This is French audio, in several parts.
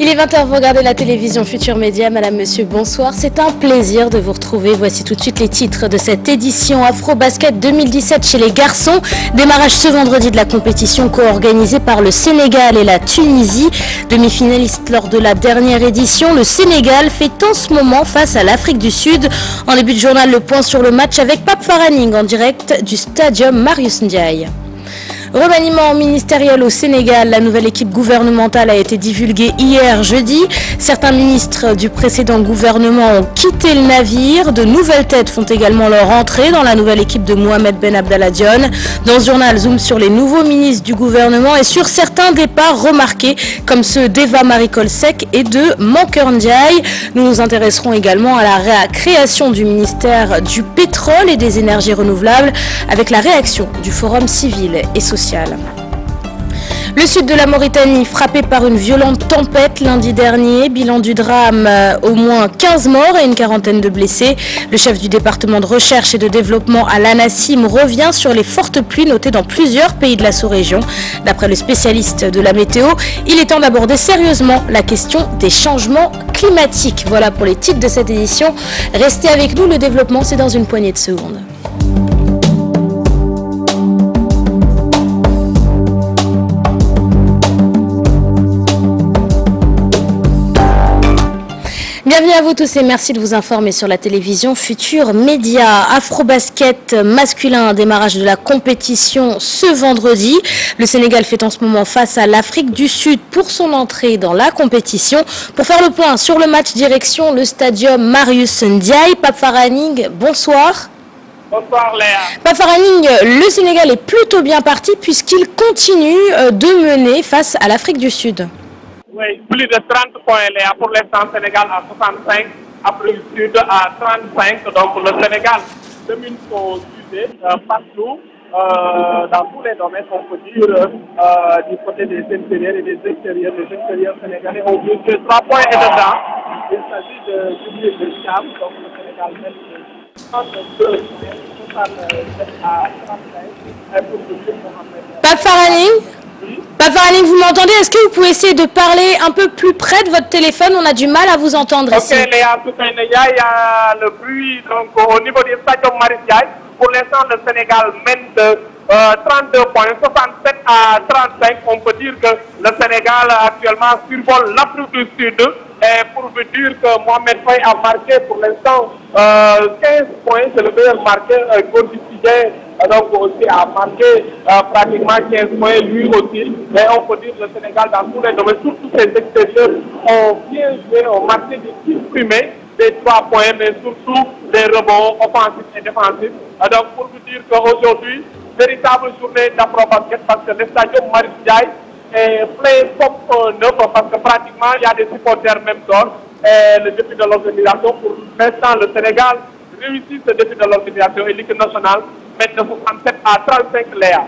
Il est 20h, vous regardez la télévision Futur Média. Madame, monsieur, bonsoir. C'est un plaisir de vous retrouver. Voici tout de suite les titres de cette édition Afro-Basket 2017 chez les garçons. Démarrage ce vendredi de la compétition co-organisée par le Sénégal et la Tunisie. Demi-finaliste lors de la dernière édition, le Sénégal fait en ce moment face à l'Afrique du Sud. En début de journal, le point sur le match avec Pape Faraning en direct du Stadium Marius Ndiaye. Remaniement ministériel au Sénégal, la nouvelle équipe gouvernementale a été divulguée hier jeudi. Certains ministres du précédent gouvernement ont quitté le navire. De nouvelles têtes font également leur entrée dans la nouvelle équipe de Mohamed Ben Abdallah Dionne. Dans ce journal, zoom sur les nouveaux ministres du gouvernement et sur certains départs remarqués comme ceux d'Eva Marie Coll Seck et de Mankeur Ndiaye. Nous nous intéresserons également à la création du ministère du pétrole et des énergies renouvelables avec la réaction du Forum civil et social. Le sud de la Mauritanie frappé par une violente tempête lundi dernier. Bilan du drame, au moins 15 morts et une quarantaine de blessés. Le chef du département de recherche et de développement à l'ANACIM revient sur les fortes pluies notées dans plusieurs pays de la sous-région. D'après le spécialiste de la météo, il est temps d'aborder sérieusement la question des changements climatiques. Voilà pour les titres de cette édition. Restez avec nous, le développement c'est dans une poignée de secondes. Bienvenue à vous tous et merci de vous informer sur la télévision Futur Média. Afro-basket masculin, démarrage de la compétition ce vendredi. Le Sénégal fait en ce moment face à l'Afrique du Sud pour son entrée dans la compétition. Pour faire le point sur le match, direction le stadium Marius Ndiaye. Pape Faraning, bonsoir. Bonsoir Léa. Pape Faraning, le Sénégal est plutôt bien parti puisqu'il continue de mener face à l'Afrique du Sud. Oui, plus de 30 points, Léa. Pour l'instant, Sénégal à 65, Afrique du Sud à 35. Donc le Sénégal domine son sujet partout, dans tous les domaines, on peut dire, du côté des intérieurs et des extérieurs. Les extérieurs sénégalais ont vu que 3 points et dedans. Il s'agit de Jubilee de Cham, donc le Sénégal mène 32 points, 67 à 35. Pour Mohamed. Pape Faraning. Pape Faraning, vous m'entendez? Est-ce que vous pouvez essayer de parler un peu plus près de votre téléphone? On a du mal à vous entendre ici. Ok, Léa, il y a le bruit donc, au niveau du stadium Marius Ndiaye. Pour l'instant, le Sénégal mène de 32 points, 67 à 35. On peut dire que le Sénégal actuellement survole l'Afrique du Sud. Et pour vous dire que Mohamed Faye a marqué pour l'instant 15 points, c'est le meilleur marqueur quotidien. Donc aussi a marqué pratiquement 15 points lui aussi. Mais on peut dire que le Sénégal dans tous les domaines, surtout ses extérieurs, ont bien joué, ont marqué des tirs primés, des 3 points, mais surtout des rebonds offensifs et défensifs. Donc pour vous dire qu'aujourd'hui, véritable journée d'Afro-basket parce que le stadium Marius Ndiaye est plein comme neuf parce que pratiquement il y a des supporters même d'or. Et le défi de l'organisation, pour l'instant le Sénégal réussit ce défi de l'organisation et l'équipe nationale met de 67 à 35 Léa.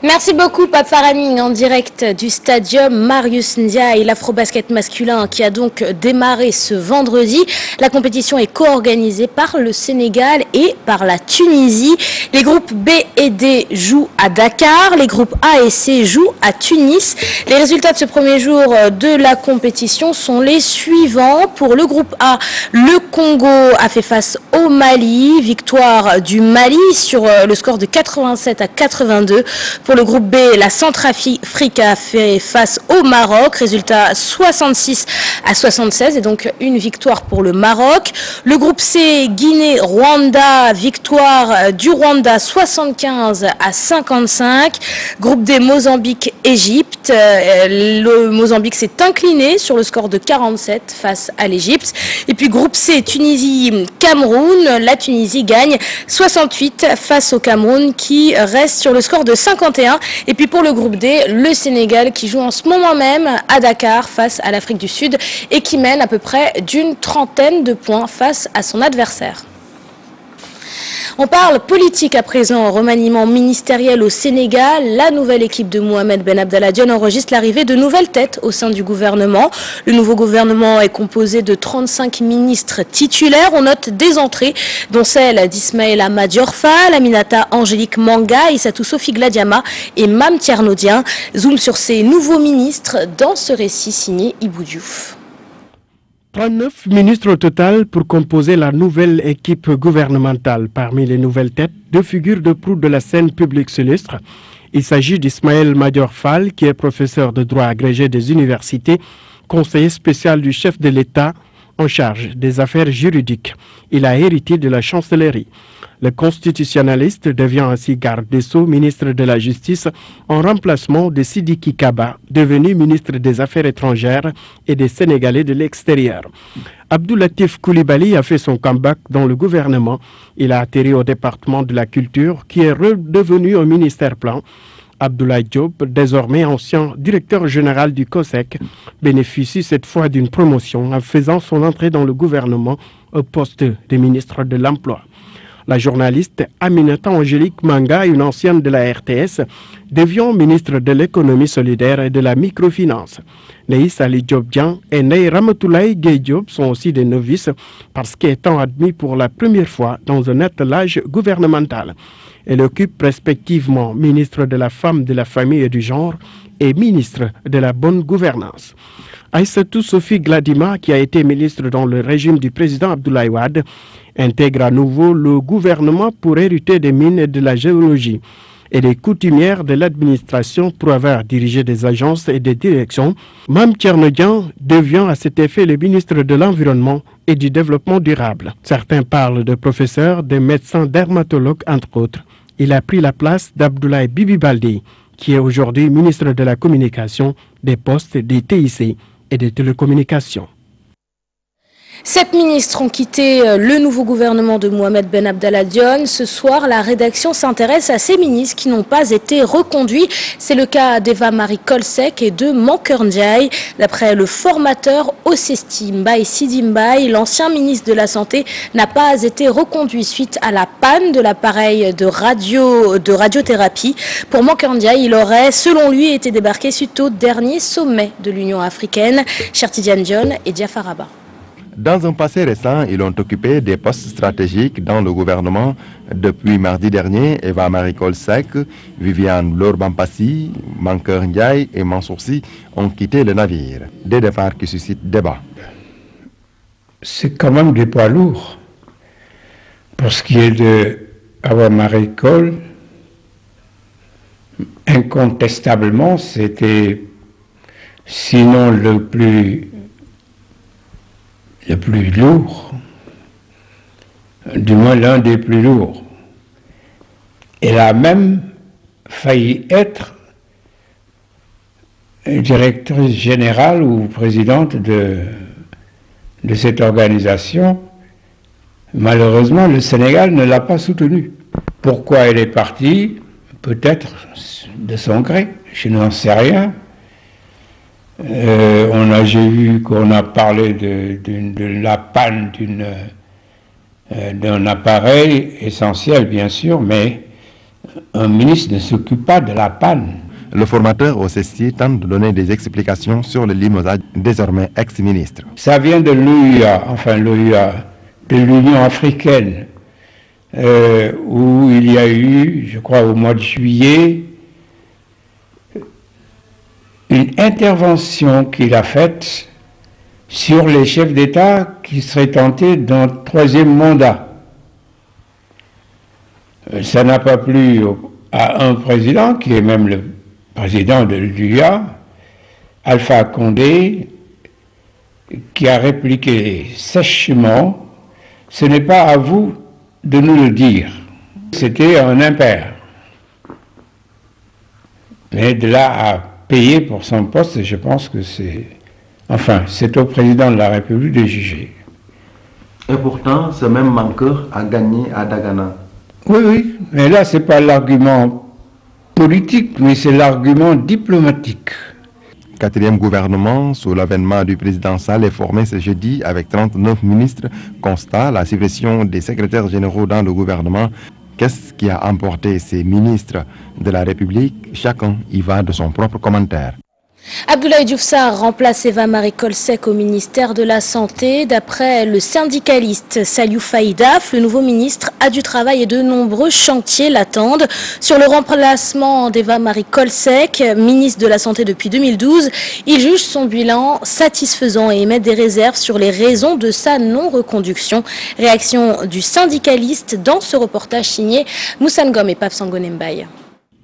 Merci beaucoup Pape Faraning en direct du stadium Marius Ndiaye, l'afro-basket masculin qui a donc démarré ce vendredi. La compétition est co-organisée par le Sénégal et par la Tunisie. Les groupes B et D jouent à Dakar, les groupes A et C jouent à Tunis. Les résultats de ce premier jour de la compétition sont les suivants. Pour le groupe A, le Congo a fait face au Mali, victoire du Mali sur le score de 87 à 82. Pour le groupe B, la Centrafrique a fait face au Maroc, résultat 66 à 76 et donc une victoire pour le Maroc. Le groupe C, Guinée-Rwanda, victoire du Rwanda 75 à 55. Groupe D, Mozambique-Égypte. Le Mozambique s'est incliné sur le score de 47 face à l'Égypte. Et puis groupe C, Tunisie-Cameroun. La Tunisie gagne 68 face au Cameroun qui reste sur le score de 51. Et puis pour le groupe D, le Sénégal qui joue en ce moment même à Dakar face à l'Afrique du Sud et qui mène à peu près d'une trentaine de points face à son adversaire. On parle politique à présent, remaniement ministériel au Sénégal. La nouvelle équipe de Mohamed Ben Abdallah Dionne enregistre l'arrivée de nouvelles têtes au sein du gouvernement. Le nouveau gouvernement est composé de 35 ministres titulaires. On note des entrées, dont celle d'Ismaïla Madior Fall, Aminata Angélique Manga, Issatou Sophie Gladiama et Mame Thierno Dieng. Zoom sur ces nouveaux ministres dans ce récit signé Ibou Diouf. 39 ministres au total pour composer la nouvelle équipe gouvernementale. Parmi les nouvelles têtes, 2 figures de proue de la scène publique illustre. Il s'agit d'Ismaël Madior Fall, qui est professeur de droit agrégé des universités, conseiller spécial du chef de l'État en charge des affaires juridiques. Il a hérité de la chancellerie. Le constitutionnaliste devient ainsi garde des Sceaux, ministre de la Justice, en remplacement de Sidiki Kaba, devenu ministre des Affaires étrangères et des Sénégalais de l'extérieur. Abdoulatif Coulibaly a fait son comeback dans le gouvernement. Il a atterri au département de la culture, qui est redevenu un ministère plan. Abdoulaye Diop, désormais ancien directeur général du COSEC, bénéficie cette fois d'une promotion en faisant son entrée dans le gouvernement au poste de ministre de l'Emploi. La journaliste Aminata Angélique Manga, une ancienne de la RTS, devient ministre de l'économie solidaire et de la microfinance. Neïs Ali Diop-Dian et Ney Ramatoulaye Gueye Diop sont aussi des novices parce qu'étant admis pour la première fois dans un attelage gouvernemental. Elle occupe respectivement ministre de la Femme, de la Famille et du Genre et ministre de la Bonne Gouvernance. Aïssatou Sophie Gladima, qui a été ministre dans le régime du président Abdoulaye Wade, intègre à nouveau le gouvernement pour hériter des mines et de la géologie et des coutumières de l'administration pour avoir dirigé des agences et des directions. Mame Thierno Dieng devient à cet effet le ministre de l'Environnement et du Développement durable. Certains parlent de professeurs, de médecins, dermatologues, entre autres. Il a pris la place d'Abdoulaye Bibi Baldé, qui est aujourd'hui ministre de la Communication, des Postes, des TIC et des Télécommunications. 7 ministres ont quitté le nouveau gouvernement de Mohamed Ben Abdallah Dionne. Ce soir, la rédaction s'intéresse à ces ministres qui n'ont pas été reconduits. C'est le cas d'Eva Marie Kolsek et de Mankeur Ndiaye. D'après le formateur Osesti Mbaye Sidi Mbaye, l'ancien ministre de la Santé n'a pas été reconduit suite à la panne de l'appareil de radiothérapie. Pour Mankeur Ndiaye, il aurait, selon lui, été débarqué suite au dernier sommet de l'Union africaine. Cheikh Tidiane Dione et Diafar Abba. Dans un passé récent, ils ont occupé des postes stratégiques dans le gouvernement. Depuis mardi dernier, Eva Marie Kolsek, Viviane Lorbampassi, Mankeur Ndiaye et Mansour Sy ont quitté le navire. Des départs qui suscitent débat. C'est quand même des poids lourds. Pour ce qui est de Eva Marie Kol, incontestablement, c'était sinon le plus lourd, du moins l'un des plus lourds. Elle a même failli être directrice générale ou présidente de cette organisation. Malheureusement, le Sénégal ne l'a pas soutenue. Pourquoi elle est partie? Peut-être de son gré, je n'en sais rien. J'ai vu qu'on a parlé de la panne d'un appareil essentiel, bien sûr, mais un ministre ne s'occupe pas de la panne. Le formateur Osesti tente de donner des explications sur le limogeage désormais ex-ministre. Ça vient de l'OUA, enfin l'OUA, de l'Union africaine, où il y a eu, je crois au mois de juillet, une intervention qu'il a faite sur les chefs d'État qui seraient tentés d'un 3e mandat. Ça n'a pas plu à un président, qui est même le président de l'UA, Alpha Condé, qui a répliqué sèchement « Ce n'est pas à vous de nous le dire ». C'était un impair. Mais de là à payer pour son poste, je pense que c'est au président de la République de juger. Et pourtant, ce même Mankeur a gagné à Dagana. Oui, mais là, ce n'est pas l'argument politique, mais c'est l'argument diplomatique. 4e gouvernement, sous l'avènement du président Sall, est formé ce jeudi avec 39 ministres. Constat, la suppression des secrétaires généraux dans le gouvernement. Qu'est-ce qui a emporté ces ministres de la République? Chacun y va de son propre commentaire. Abdoulaye Diouf Sarr remplace Eva Marie Coll Seck au ministère de la Santé. D'après le syndicaliste Saliou Faïdaf, le nouveau ministre a du travail et de nombreux chantiers l'attendent. Sur le remplacement d'Eva Marie Coll Seck, ministre de la Santé depuis 2012, il juge son bilan satisfaisant et émet des réserves sur les raisons de sa non-reconduction. Réaction du syndicaliste dans ce reportage signé Moussa Ngom et Pape Sangoné Mbaye.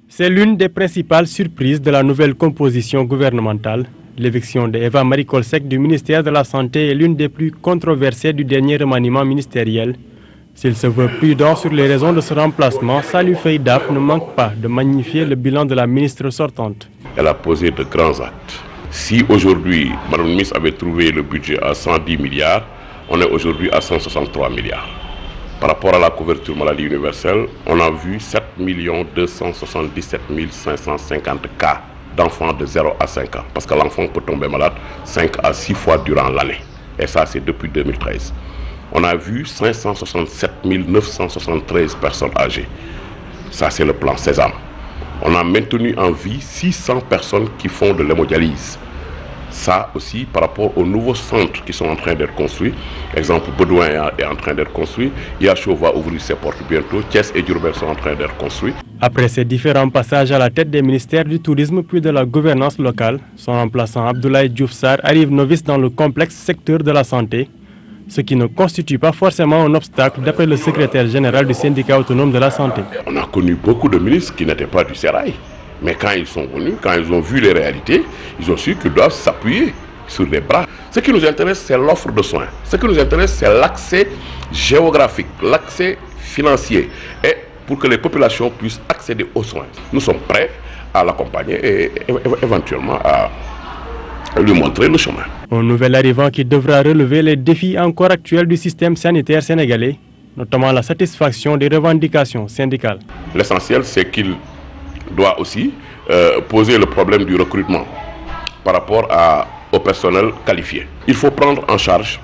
C'est l'une des principales surprises de la nouvelle composition gouvernementale. L'éviction d'Eva Marie Coll Seck du ministère de la Santé est l'une des plus controversées du dernier remaniement ministériel. S'il se veut prudent sur les raisons de ce remplacement, Saliou Faïdaf ne manque pas de magnifier le bilan de la ministre sortante. Elle a posé de grands actes. Si aujourd'hui, Mme la ministre avait trouvé le budget à 110 milliards, on est aujourd'hui à 163 milliards. Par rapport à la couverture maladie universelle, on a vu 7 277 550 cas d'enfants de 0 à 5 ans. Parce que l'enfant peut tomber malade 5 à 6 fois durant l'année. Et ça, c'est depuis 2013. On a vu 567 973 personnes âgées. Ça, c'est le plan Sésame. On a maintenu en vie 600 personnes qui font de l'hémodialyse. Ça aussi, par rapport aux nouveaux centres qui sont en train d'être construits. Exemple, Baudouin est en train d'être construit. Yacho va ouvrir ses portes bientôt. Thiès et Diourbel sont en train d'être construits. Après ces différents passages à la tête des ministères du tourisme puis de la gouvernance locale, son remplaçant Abdoulaye Diouf Sarr arrive novice dans le complexe secteur de la santé, ce qui ne constitue pas forcément un obstacle d'après le secrétaire général du syndicat autonome de la santé. On a connu beaucoup de ministres qui n'étaient pas du sérail. Mais quand ils sont venus, quand ils ont vu les réalités, ils ont su qu'ils doivent s'appuyer sur les bras. Ce qui nous intéresse, c'est l'offre de soins. Ce qui nous intéresse, c'est l'accès géographique, l'accès financier, et pour que les populations puissent accéder aux soins. Nous sommes prêts à l'accompagner et éventuellement à lui montrer le chemin. Un nouvel arrivant qui devra relever les défis encore actuels du système sanitaire sénégalais, notamment la satisfaction des revendications syndicales. L'essentiel, c'est qu'il doit aussi poser le problème du recrutement par rapport au personnel qualifié. Il faut prendre en charge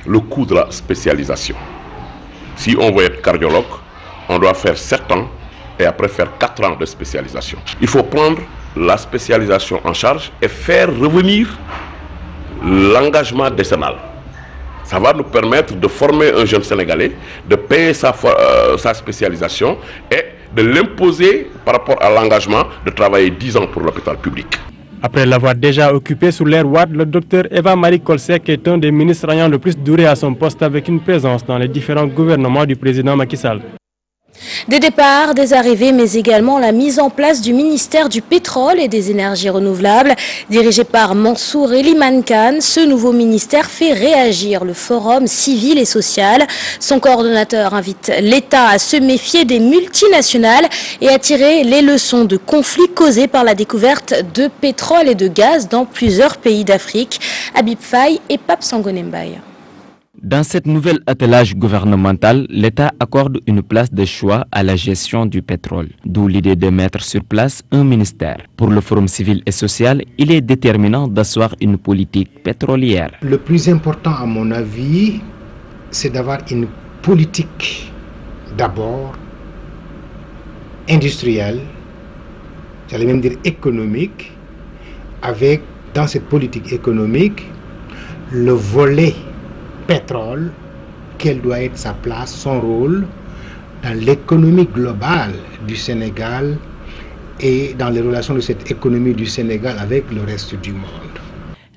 le coût de la spécialisation. Si on veut être cardiologue, on doit faire 7 ans et après faire 4 ans de spécialisation. Il faut prendre la spécialisation en charge et faire revenir l'engagement décennal. Ça va nous permettre de former un jeune Sénégalais, de payer sa spécialisation et de l'imposer par rapport à l'engagement de travailler 10 ans pour l'hôpital public. Après l'avoir déjà occupé sous l'ère Wade, le docteur Eva Marie Coll Seck est un des ministres ayant le plus duré à son poste avec une présence dans les différents gouvernements du président Macky Sall. Des départs, des arrivées, mais également la mise en place du ministère du pétrole et des énergies renouvelables. Dirigé par Mansour Eliman Khan, ce nouveau ministère fait réagir le forum civil et social. Son coordonnateur invite l'État à se méfier des multinationales et à tirer les leçons de conflits causés par la découverte de pétrole et de gaz dans plusieurs pays d'Afrique. Habib Faye et Pape Sangoné Mbaye. Dans cette nouvelle attelage gouvernemental, l'État accorde une place de choix à la gestion du pétrole, d'où l'idée de mettre sur place un ministère. Pour le Forum civil et social, il est déterminant d'asseoir une politique pétrolière. Le plus important, à mon avis, c'est d'avoir une politique d'abord industrielle, j'allais même dire économique, avec dans cette politique économique le volet pétrole, quelle doit être sa place, son rôle dans l'économie globale du Sénégal et dans les relations de cette économie du Sénégal avec le reste du monde.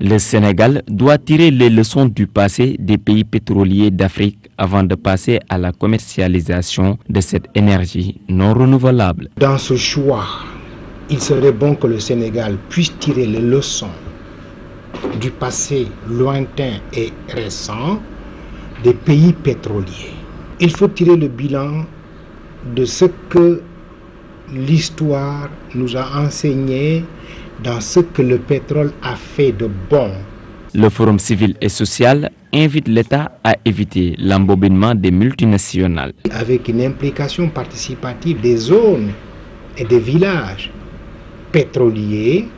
Le Sénégal doit tirer les leçons du passé des pays pétroliers d'Afrique avant de passer à la commercialisation de cette énergie non renouvelable. Dans ce choix, il serait bon que le Sénégal puisse tirer les leçons du passé lointain et récent des pays pétroliers. Il faut tirer le bilan de ce que l'histoire nous a enseigné dans ce que le pétrole a fait de bon. Le Forum civil et social invite l'État à éviter l'embobinement des multinationales. Avec une implication participative des zones et des villages pétroliers,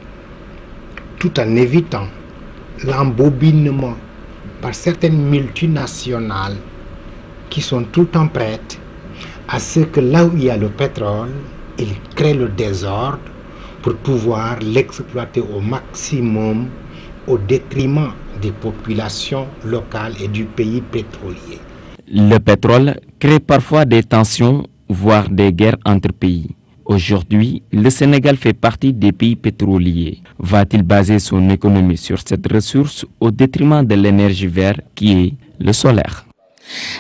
tout en évitant l'embobinement par certaines multinationales qui sont tout le temps prêtes à ce que là où il y a le pétrole, ils créent le désordre pour pouvoir l'exploiter au maximum au détriment des populations locales et du pays pétrolier. Le pétrole crée parfois des tensions, voire des guerres entre pays. Aujourd'hui, le Sénégal fait partie des pays pétroliers. Va-t-il baser son économie sur cette ressource au détriment de l'énergie verte qui est le solaire?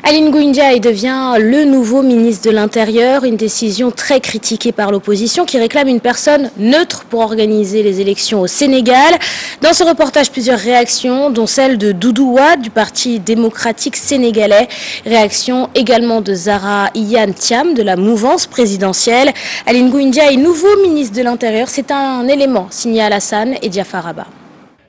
Aly Ngouille Ndiaye devient le nouveau ministre de l'Intérieur, une décision très critiquée par l'opposition qui réclame une personne neutre pour organiser les élections au Sénégal. Dans ce reportage, plusieurs réactions, dont celle de Doudou Wade du Parti démocratique sénégalais. Réaction également de Zahra Iyane Thiam de la mouvance présidentielle. Aly Ngouille Ndiaye, nouveau ministre de l'Intérieur, c'est un élément signé Alassane et Diafar Abba.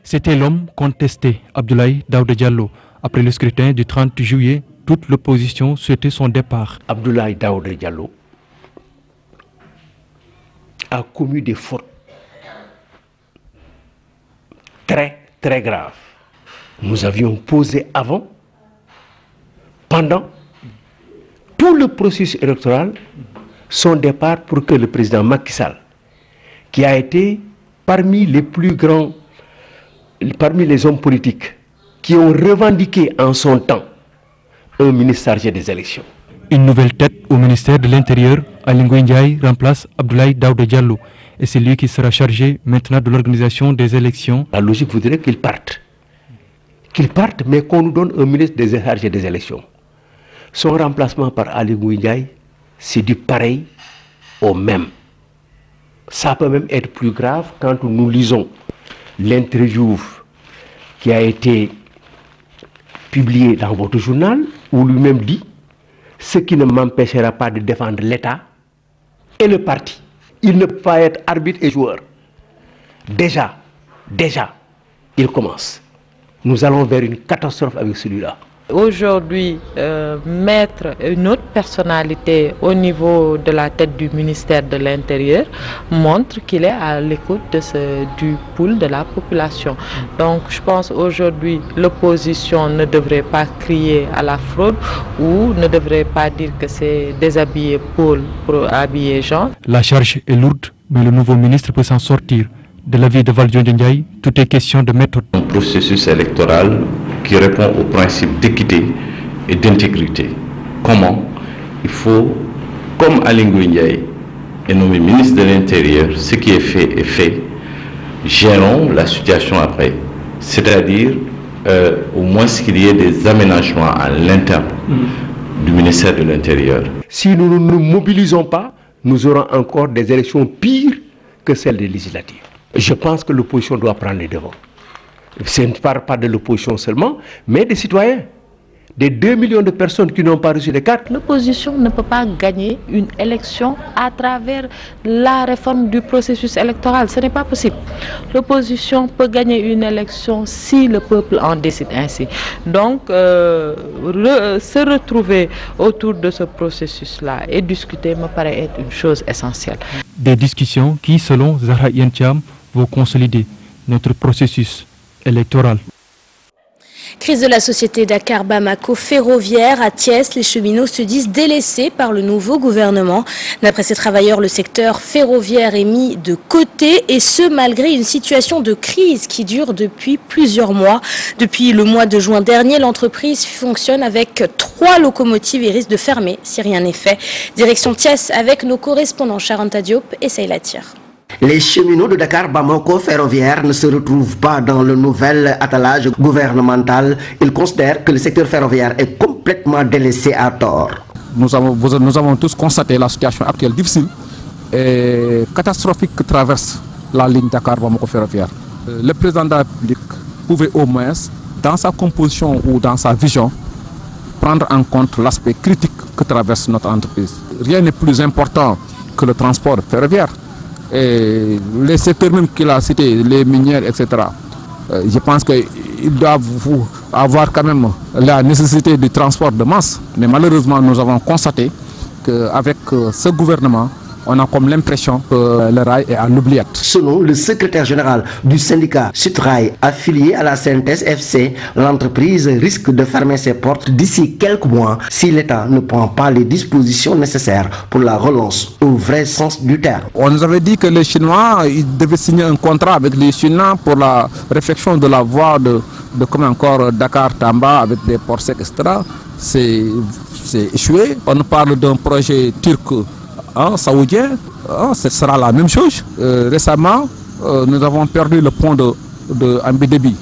C'était l'homme contesté, Abdoulaye Daouda Diallo. Après le scrutin du 30 juillet, toute l'opposition souhaitait son départ. Abdoulaye Daouda Diallo a commis des fautes très graves. Nous avions posé avant, pendant tout le processus électoral, son départ pour que le président Macky Sall, qui a été parmi les plus grands, parmi les hommes politiques, qui ont revendiqué en son temps un ministre chargé des élections. Une nouvelle tête au ministère de l'Intérieur, Aly Ngouille Ndiaye remplace Abdoulaye Daouda Diallo. Et c'est lui qui sera chargé maintenant de l'organisation des élections. La logique voudrait qu'il parte. Qu'il parte, mais qu'on nous donne un ministre chargé des élections. Son remplacement par Aly Ngouille Ndiaye, c'est du pareil au même. Ça peut même être plus grave quand nous lisons l'interview qui a été publié dans votre journal, où lui-même dit ce qui ne m'empêchera pas de défendre l'État et le parti. Il ne peut pas être arbitre et joueur. Déjà, il commence. Nous allons vers une catastrophe avec celui-là. Aujourd'hui, mettre une autre personnalité au niveau de la tête du ministère de l'Intérieur montre qu'il est à l'écoute du pool de la population. Donc je pense aujourd'hui l'opposition ne devrait pas crier à la fraude ou ne devrait pas dire que c'est déshabiller Paul pour habiller Jean. La charge est lourde, mais le nouveau ministre peut s'en sortir. De l'avis de Valdiodio Ndiaye, tout est question de méthode. Un processus électoral qui répond au principe d'équité et d'intégrité. Comment? Il faut, comme Aly Ngouille Ndiaye est nommé ministre de l'Intérieur, ce qui est fait. Gérons la situation après. C'est-à-dire, au moins qu'il y ait des aménagements à l'interne du ministère de l'Intérieur. Si nous ne nous mobilisons pas, nous aurons encore des élections pires que celles des législatives. Je pense que l'opposition doit prendre les devants. Ce ne parle pas de l'opposition seulement, mais des citoyens. Des 2 millions de personnes qui n'ont pas reçu les cartes. L'opposition ne peut pas gagner une élection à travers la réforme du processus électoral. Ce n'est pas possible. L'opposition peut gagner une élection si le peuple en décide ainsi. Donc, se retrouver autour de ce processus-là et discuter me paraît être une chose essentielle. Des discussions qui, selon Zahra Iyane Thiam, vont consolider notre processus électoral. Crise de la société Dakar-Bamako ferroviaire à Thiès, les cheminots se disent délaissés par le nouveau gouvernement. D'après ces travailleurs, le secteur ferroviaire est mis de côté et ce malgré une situation de crise qui dure depuis plusieurs mois. Depuis le mois de juin dernier, l'entreprise fonctionne avec 3 locomotives et risque de fermer si rien n'est fait. Direction Thiès avec nos correspondants Charanta Diop et Seyla Tir. Les cheminots de Dakar-Bamako ferroviaire ne se retrouvent pas dans le nouvel attelage gouvernemental. Ils considèrent que le secteur ferroviaire est complètement délaissé à tort. Nous avons tous constaté la situation actuelle difficile et catastrophique que traverse la ligne Dakar-Bamako ferroviaire. Le président de la République pouvait au moins, dans sa composition ou dans sa vision, prendre en compte l'aspect critique que traverse notre entreprise. Rien n'est plus important que le transport ferroviaire. Et les secteurs même qu'il a cités, les minières, etc. Je pense qu'ils doivent avoir quand même la nécessité du transport de masse. Mais malheureusement, nous avons constaté qu'avec ce gouvernement, on a comme l'impression que le rail est à l'oubliette. Selon le secrétaire général du syndicat Sutrail affilié à la CNTS FC, l'entreprise risque de fermer ses portes d'ici quelques mois si l'État ne prend pas les dispositions nécessaires pour la relance au vrai sens du terme. On nous avait dit que les Chinois ils devaient signer un contrat avec les Chinois pour la réflexion de la voie de comme encore Dakar-Tamba avec des ports secs, etc. C'est échoué. On parle d'un projet turc saoudien, ce sera la même chose. Récemment, nous avons perdu le pont de Ambidebi.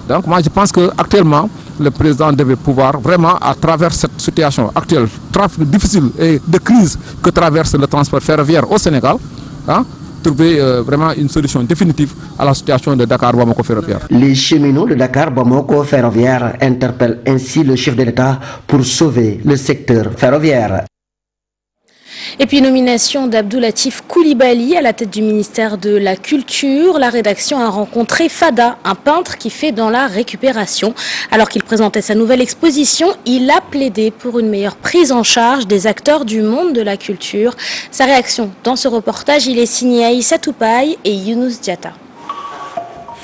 Donc moi je pense qu'actuellement, le président devait pouvoir vraiment, à travers cette situation actuelle, difficile et de crise que traverse le transport ferroviaire au Sénégal, trouver vraiment une solution définitive à la situation de Dakar-Bamako ferroviaire. Les cheminots de Dakar-Bamako ferroviaire interpellent ainsi le chef de l'État pour sauver le secteur ferroviaire. Et puis nomination d'Abdoulatif Koulibaly à la tête du ministère de la Culture. La rédaction a rencontré Fada, un peintre qui fait dans la récupération. Alors qu'il présentait sa nouvelle exposition, il a plaidé pour une meilleure prise en charge des acteurs du monde de la culture. Sa réaction dans ce reportage, il est signé Aïssa Toupaï et Younous Diatta.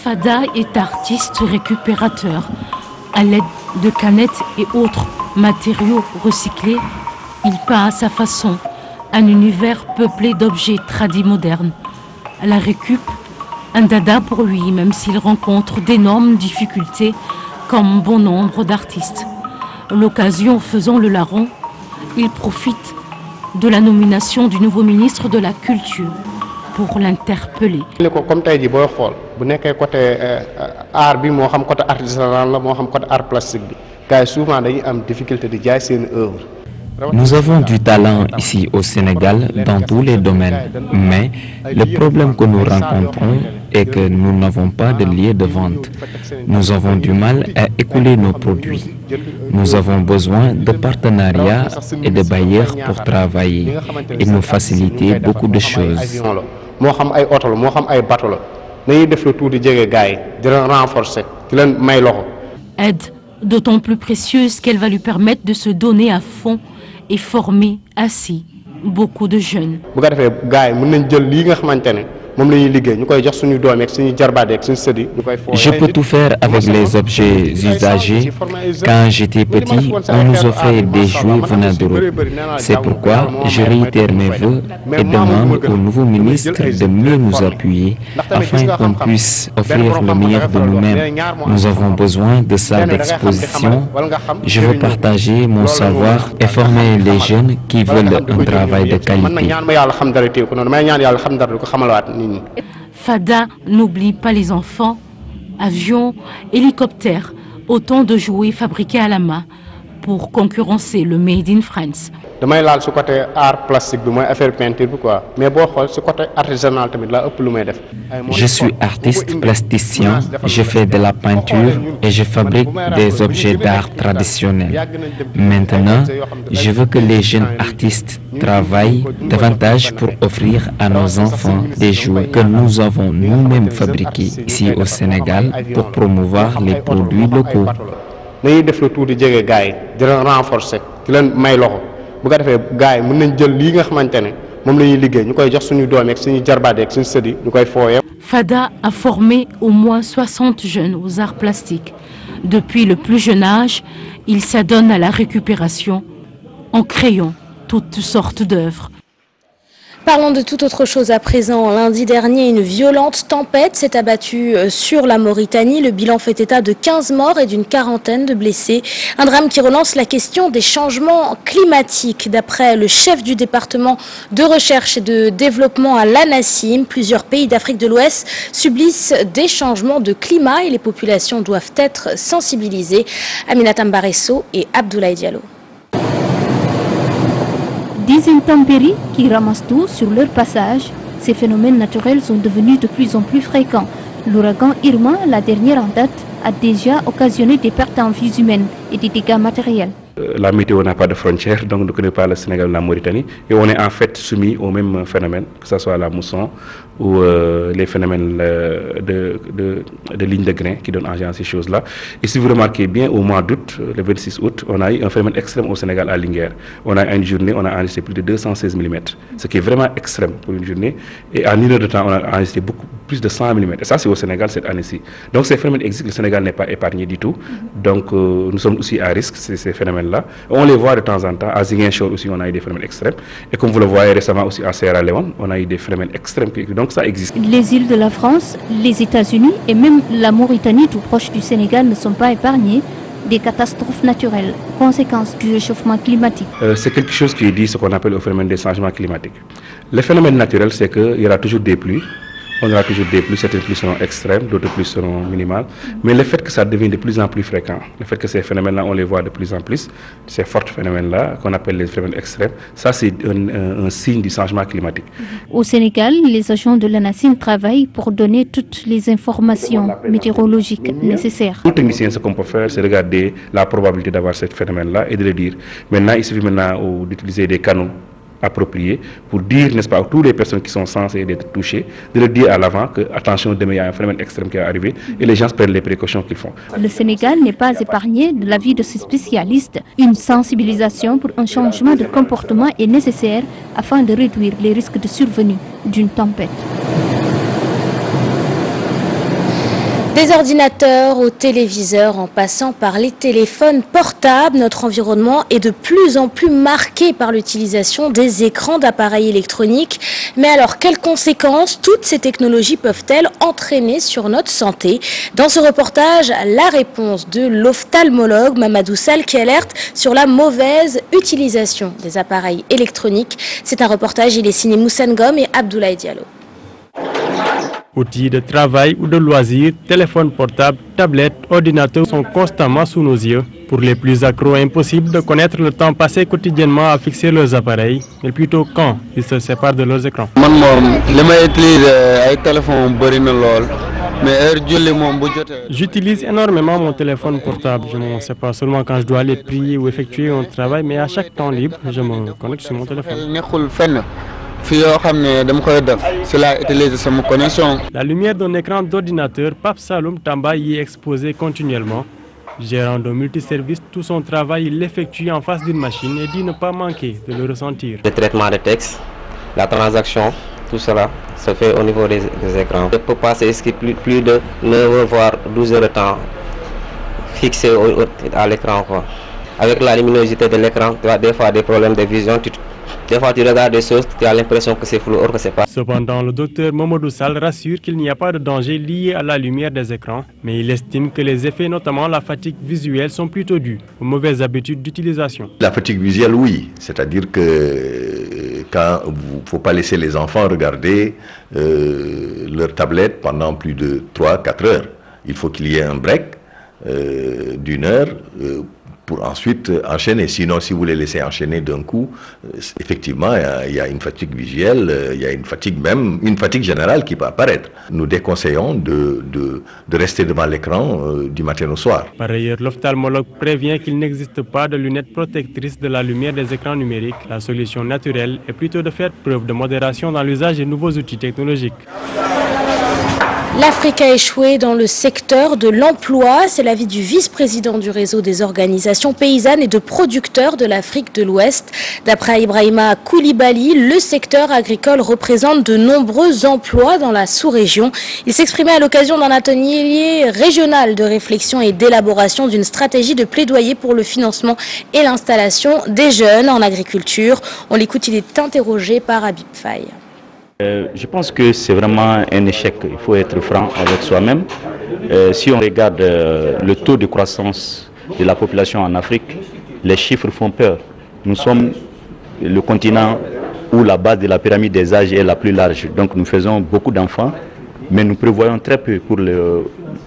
Fada est artiste récupérateur. À l'aide de canettes et autres matériaux recyclés, il peint à sa façon un univers peuplé d'objets tradis modernes. À la récup, un dada pour lui, même s'il rencontre d'énormes difficultés, comme bon nombre d'artistes. L'occasion faisant le larron, il profite de la nomination du nouveau ministre de la Culture pour l'interpeller. Comme tu as dit, si côté art, côté artisanal, côté art plastique, souvent il y a des difficultés de dire c'est une œuvre. Nous avons du talent ici au Sénégal dans tous les domaines, mais le problème que nous rencontrons est que nous n'avons pas de lieu de vente. Nous avons du mal à écouler nos produits. Nous avons besoin de partenariats et de bailleurs pour travailler et nous faciliter beaucoup de choses. Aide d'autant plus précieuse qu'elle va lui permettre de se donner à fond et former ainsi beaucoup de jeunes. Je peux tout faire avec les objets usagés. Quand j'étais petit, on nous offrait des jouets venant d'Europe. C'est pourquoi je réitère mes vœux et demande au nouveau ministre de mieux nous appuyer afin qu'on puisse offrir le meilleur de nous-mêmes. Nous avons besoin de salles d'exposition. Je veux partager mon savoir et former les jeunes qui veulent un travail de qualité. Fada n'oublie pas les enfants, avions, hélicoptères, autant de jouets fabriqués à la main pour concurrencer le Made in France. côté art plastique peinture mais côté artisanal je suis artiste plasticien, je fais de la peinture et je fabrique des objets d'art traditionnels. Maintenant, je veux que les jeunes artistes travaillent davantage pour offrir à nos enfants des jouets que nous avons nous-mêmes fabriqués ici au Sénégal pour promouvoir les produits locaux. Fada a formé au moins 60 jeunes aux arts plastiques. Depuis le plus jeune âge, il s'adonne à la récupération en créant toutes sortes d'œuvres. Parlons de toute autre chose à présent. Lundi dernier, une violente tempête s'est abattue sur la Mauritanie. Le bilan fait état de 15 morts et d'une quarantaine de blessés. Un drame qui relance la question des changements climatiques. D'après le chef du département de recherche et de développement à l'ANACIM, plusieurs pays d'Afrique de l'Ouest subissent des changements de climat et les populations doivent être sensibilisées. Aminata Mbaresso et Abdoulaye Diallo. Des intempéries qui ramassent tout sur leur passage, ces phénomènes naturels sont devenus de plus en plus fréquents. L'ouragan Irma, la dernière en date, a déjà occasionné des pertes en vies humaines et des dégâts matériels. La météo n'a pas de frontières, donc ne connaît pas le Sénégal ou la Mauritanie. Et on est en fait soumis au même phénomène, que ce soit la mousson ou les phénomènes de ligne de grain qui donnent en général ces choses-là. Et si vous remarquez bien, au mois d'août, le 26 août, on a eu un phénomène extrême au Sénégal à Linguère. On a une journée, on a enregistré plus de 216 mm, ce qui est vraiment extrême pour une journée. Et en une heure de temps, on a enregistré beaucoup plus de 100 mm. Et ça, c'est au Sénégal cette année-ci. Donc ces phénomènes existent, le Sénégal n'est pas épargné du tout. Donc nous sommes aussi à risque, ces phénomènes-là. On les voit de temps en temps. À Ziguinchor aussi, on a eu des phénomènes extrêmes. Et comme vous le voyez récemment aussi à Sierra Leone, on a eu des phénomènes extrêmes. Donc ça existe. Les îles de la France, les États-Unis et même la Mauritanie, tout proche du Sénégal, ne sont pas épargnés des catastrophes naturelles, conséquences du réchauffement climatique. C'est quelque chose qui dit ce qu'on appelle le phénomène des changements climatiques. Le phénomène naturel, c'est qu'il y aura toujours des pluies. On aura toujours des pluies, certaines pluies seront extrêmes, d'autres pluies seront minimales. Mais le fait que ça devient de plus en plus fréquent, le fait que ces phénomènes-là, on les voit de plus en plus, ces forts phénomènes-là, qu'on appelle les phénomènes extrêmes, ça c'est un signe du changement climatique. Au Sénégal, les agents de l'ANACIM travaillent pour donner toutes les informations météorologiques nécessaires. Tout technicien, ce qu'on peut faire, c'est regarder la probabilité d'avoir ce phénomène-là et de le dire. Maintenant, il suffit maintenant d'utiliser des canaux approprié pour dire, n'est-ce pas, à toutes les personnes qui sont censées être touchées, de le dire à l'avant que, attention, demain il y a un phénomène extrême qui est arrivé et les gens prennent les précautions qu'ils font. Le Sénégal n'est pas épargné de l'avis de ces spécialistes. Une sensibilisation pour un changement de comportement est nécessaire afin de réduire les risques de survenue d'une tempête. Des ordinateurs aux téléviseurs en passant par les téléphones portables, notre environnement est de plus en plus marqué par l'utilisation des écrans d'appareils électroniques. Mais alors, quelles conséquences toutes ces technologies peuvent-elles entraîner sur notre santé? Dans ce reportage, la réponse de l'ophtalmologue Mamadou Sall qui alerte sur la mauvaise utilisation des appareils électroniques. C'est un reportage, il est signé Moussa Ngom et Abdoulaye Diallo. Outils de travail ou de loisirs, téléphones portables, tablettes, ordinateurs sont constamment sous nos yeux. Pour les plus accros, impossible de connaître le temps passé quotidiennement à fixer leurs appareils, mais plutôt quand ils se séparent de leurs écrans. J'utilise énormément mon téléphone portable. Je ne sais pas seulement quand je dois aller prier ou effectuer un travail, mais à chaque temps libre, je me connecte sur mon téléphone. La lumière d'un écran d'ordinateur, Pape Saloum Tamba y est exposé continuellement. Gérant de multiservices, tout son travail, il l'effectue en face d'une machine et dit ne pas manquer de le ressentir. Le traitement de texte, la transaction, tout cela se fait au niveau des écrans. Je peux passer plus de 9 heures, voire 12 heures de temps fixé à l'écran. Avec la luminosité de l'écran, tu as des fois des problèmes de vision. Des fois, tu regardes des choses, tu as l'impression que c'est flou, or que c'est pas. Cependant, le docteur Mamadou Sall rassure qu'il n'y a pas de danger lié à la lumière des écrans, mais il estime que les effets, notamment la fatigue visuelle, sont plutôt dus aux mauvaises habitudes d'utilisation. La fatigue visuelle, oui. C'est-à-dire que quand il ne faut pas laisser les enfants regarder leur tablette pendant plus de 3-4 heures. Il faut qu'il y ait un break d'une heure pour ensuite enchaîner. Sinon, si vous les laissez enchaîner d'un coup, effectivement, il y a une fatigue visuelle, il y a une fatigue générale qui peut apparaître. Nous déconseillons de rester devant l'écran du matin au soir. Par ailleurs, l'ophtalmologue prévient qu'il n'existe pas de lunettes protectrices de la lumière des écrans numériques. La solution naturelle est plutôt de faire preuve de modération dans l'usage des nouveaux outils technologiques. L'Afrique a échoué dans le secteur de l'emploi. C'est l'avis du vice-président du réseau des organisations paysannes et de producteurs de l'Afrique de l'Ouest. D'après Ibrahima Koulibaly, le secteur agricole représente de nombreux emplois dans la sous-région. Il s'exprimait à l'occasion d'un atelier régional de réflexion et d'élaboration d'une stratégie de plaidoyer pour le financement et l'installation des jeunes en agriculture. On l'écoute, il est interrogé par Habib Faye. Je pense que c'est vraiment un échec. Il faut être franc avec soi-même. Si on regarde le taux de croissance de la population en Afrique, les chiffres font peur. Nous sommes le continent où la base de la pyramide des âges est la plus large. Donc nous faisons beaucoup d'enfants, mais nous prévoyons très peu pour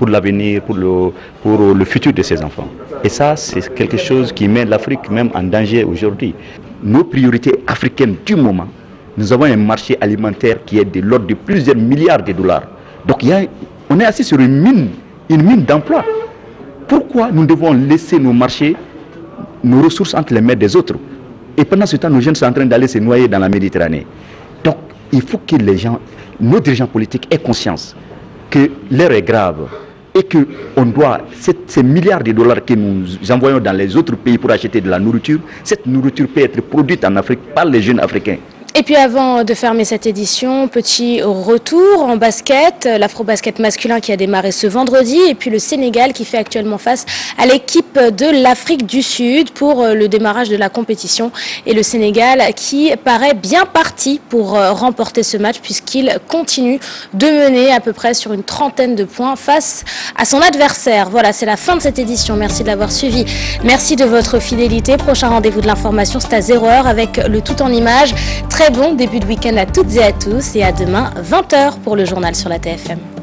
l'avenir, pour le futur de ces enfants. Et ça, c'est quelque chose qui met l'Afrique même en danger aujourd'hui. Nos priorités africaines du moment, nous avons un marché alimentaire qui est de l'ordre de plusieurs milliards de dollars. Donc on est assis sur une mine d'emploi. Pourquoi nous devons laisser nos marchés nos ressources entre les mains des autres. Et pendant ce temps, nos jeunes sont en train d'aller se noyer dans la Méditerranée. Donc, il faut que les gens, nos dirigeants politiques aient conscience que l'heure est grave et qu'on doit, ces milliards de dollars que nous envoyons dans les autres pays pour acheter de la nourriture, cette nourriture peut être produite en Afrique par les jeunes Africains. Et puis avant de fermer cette édition, petit retour en basket, l'Afrobasket masculin qui a démarré ce vendredi et puis le Sénégal qui fait actuellement face à l'équipe de l'Afrique du Sud pour le démarrage de la compétition. Et le Sénégal qui paraît bien parti pour remporter ce match puisqu'il continue de mener à peu près sur une trentaine de points face à son adversaire. Voilà, c'est la fin de cette édition. Merci de l'avoir suivi. Merci de votre fidélité. Prochain rendez-vous de l'information, c'est à 0h avec le tout en images. Très bon début de week-end à toutes et à tous et à demain 20h pour le journal sur la TFM.